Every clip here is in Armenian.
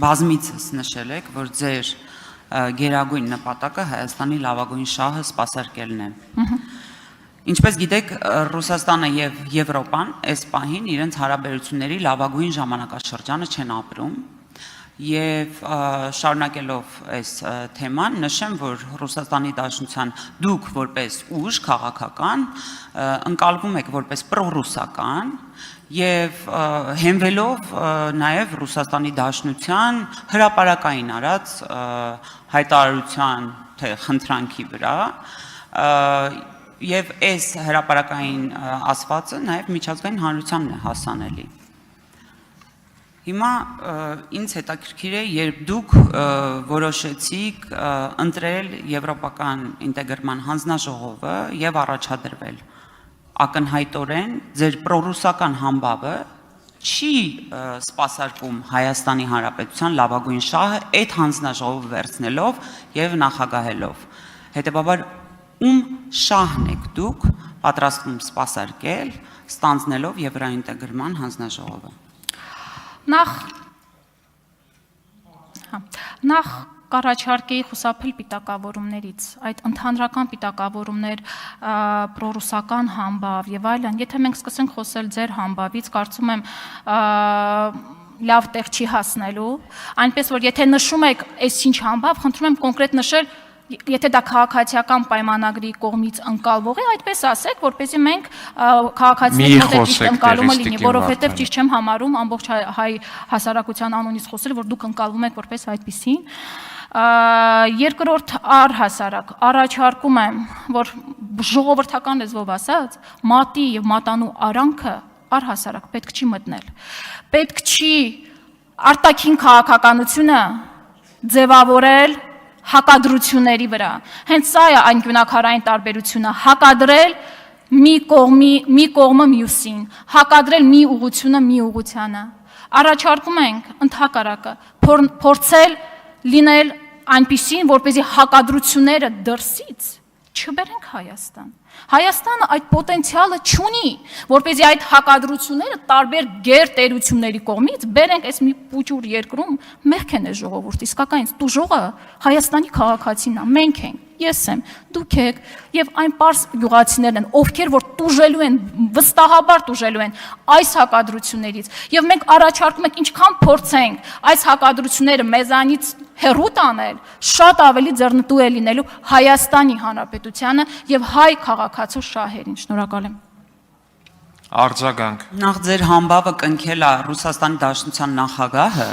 Բազմիցս նշել եք, որ ձեր գերագույն նպատակը Հայաստանի լավագույն շահը սպասարկելն է։ Ինչպես գիտեք, Ռուսաստանը եւ Եվրոպան այս պահին իրենց հարաբերությունների լավագույն ժամանակաշրջանը չեն ապրում եւ շարունակելով այս թեման նշեմ, որ Ռուսաստանի Դաշնության դուք որպես ուժ քաղաքական ընկալվում եք որպես պրոռուսական եւ հենվելով նաեւ Ռուսաստանի Դաշնության հրապարակային արած հայտարարության թե խնդրանքի վրա եւ այս հրապարակային ասվածը նաեւ միջազգային հանրությանն է հասանելի։ Հիմա ինձ հետաքրքիր է, երբ դուք որոշեցիք ընտրել Եվրոպական ինտեգրման հանձնաժողովը եւ առաջադրվել ակնհայտորեն ձեր պրոռուսական համբավը չի սպասարկում Հայաստանի Հանրապետության լավագույն շահը այդ հանձնաժողովը վերցնելով եւ նախագահելով։ Հետեւաբար ում շահն եք դուք պատրաստվում սպասարկել ստանձնելով Եվրոինտեգրման հանձնաժողովը։ Նախ կառաջարկեի խուսափել պիտակավորումներից, այդ ընդհանրական պիտակավորումներ, պրոռուսական համբավ եւ այլն, եթե մենք սկսենք խոսել ձեր համբավից, կարծում եմ լավ տեղ չի հասնելու, այնպես որ եթե նշում եք այսինչ համբավ, խնդրում եմ կոնկրետ նշել, եթե դա քաղաքացիական պայմանագրի կողմից ընկալվող է, այդպես ասեք, որպեսզի մենք քաղաքացիների մոտ ճիշտ ընկալումը լինի, որովհետև ճիշտ չեմ համարում ամբողջ հայ հասարակության անունից խոսել, որ դուք ընկալվում եք որպես այդպիսին։ Երկրորդ առհասարակ առաջարկում եմ, որ ժողովրդական լեզվով ասած, մատի եւ մատանու արանքը առհասարակ պետք չի մտնել։ Պետք չի արտաքին քաղաքականությունը ձևավորել հակադրությունների վրա։ Հենց սա է այն գյունակարային տարբերությունը, հակադրել մի կողմը մյուսին, հակադրել մի ուղությունը մի ուղությանը։ Առաջարկում ենք ընդհակառակը փորձել լինել այնպիսին, որպեսզի հակադրությունները դրսից չբերենք Հայաստան։ Հայաստանը այդ պոտենցիալը չունի, որպեսզի այդ հակադրությունները տարբեր գերտերությունների կողմից բերենք այս մի փուճուր երկրում մեղքեն է ժողովուրդ, իսկական տուժողը Հայաստանի քաղաքացին է, մենք ենք, ես եմ, դուք եք եւ այն պարզ գյուղացիներն են, ովքեր որ տուժելու են, վստահաբար տուժելու են այս հակադրություններից եւ մենք առաջարկում ենք ինչքան փորձենք այս հակադրությունները մեզանից հեռու տանել, շատ ավելի ձեռնտու է լինելու Հայաստանի Հանրապետությանը եւ հայ քաղաքացու շահերին։ Շնորհակալ եմ։ Արձագանք։ Նախ ձեր համբավը կնքել է Ռուսաստանի Դաշնության նախագահը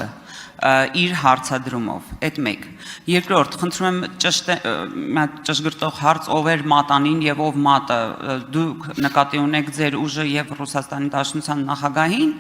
իր հարցադրումով, այդ մեկ։ Երկրորդ, խնդրում եմ ճշգրտող հարց, ով էր մատանին եւ ով մատը, դուք նկատի ունեք ձեր ուժը եւ Ռուսաստանի Դաշնության նախագահին,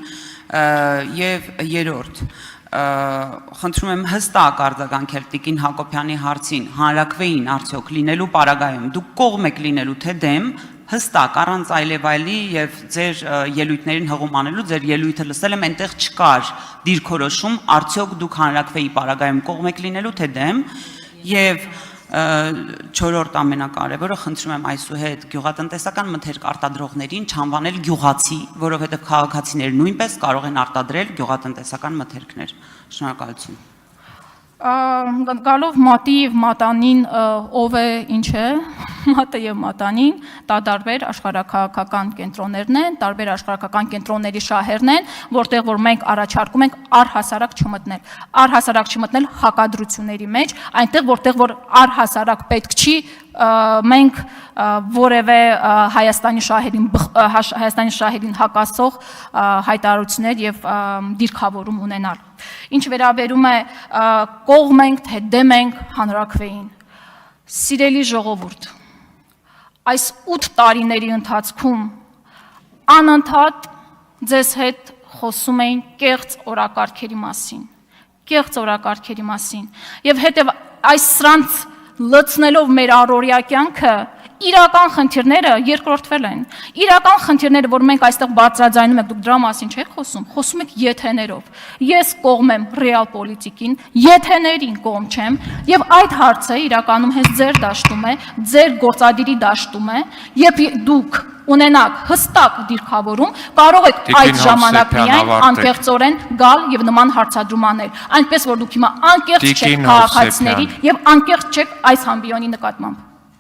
եւ երրորդ, խնդրում եմ հստակ արձագանքել Տիկին Հակոբյանի հարցին, հանրակրվեին արդյոք լինելու պարագայում, դուք կողմ եք լինելու թե դեմ, հստակ առանց այլևայլի եւ ձեր ելույթներին հղում անելու, ձեր ելույթը լսել եմ, այնտեղ չկար դիրքորոշում, արդյոք դուք հանրակրվեի պարագայում կողմ եք լինելու թե դեմ, եւ չորրորդ ամենակարևորը, խնդրում եմ այսուհետ գյուղատնտեսական մթերք արտադրողներին չանվանել գյուղացի, որովհետև քաղաքացիները նույնպես կարող են արտադրել գյուղատնտեսական մթերքներ։ Շնորհակալություն։ Գալով մատի եւ մատանին ով է, ինչ է, մատը եւ մատանին, դա տարբեր աշխարհակաղակական կենտրոններն են, տարբեր աշխարհակաղակական կենտրոնների շահերն են, որտեղ որ մենք առաջարկում ենք առհասարակ չմտնել հակադրությունների մեջ, այնտեղ որտեղ որ առհասարակ պետք չի մենք որևէ Հայաստանի շահերին հակասող հայտարարություններ եւ դիրքավորում ունենալ։ Ինչ վերաբերում է կողմ ենք թե դեմ ենք հանրակրվեին։ Սիրելի ժողովուրդ, այս 8 տարիների ընթացքում անընդհատ ձեզ հետ խոսում էին կեղծ օրակարգերի մասին, եւ հետեւ այս սրանց լցնելով մեր առօրյա կյանքը իրական խնդիրները երկրորդվել են։ Իրական խնդիրները, որ մենք այստեղ բարձրաձայնում ենք, դուք դրա մասին չեք խոսում եք եթեներով։ Ես կողմ եմ ռեալ պոլիտիկին, եթեներին կողմ չեմ, եւ այդ հարցը իրականում հենց ձեր դաշտում է, ձեր գործադիրի դաշտում է, երբ դուք ունենաք հստակ դիրքավորում, կարող եք այդ ժամանակ միայն անկեղծորեն գալ եւ նման հարցադրում անել, այնպես որ դուք հիմա անկեղծ չեք քաղաքացիների եւ անկեղծ չեք այս ամբիոնի նկատմամբ։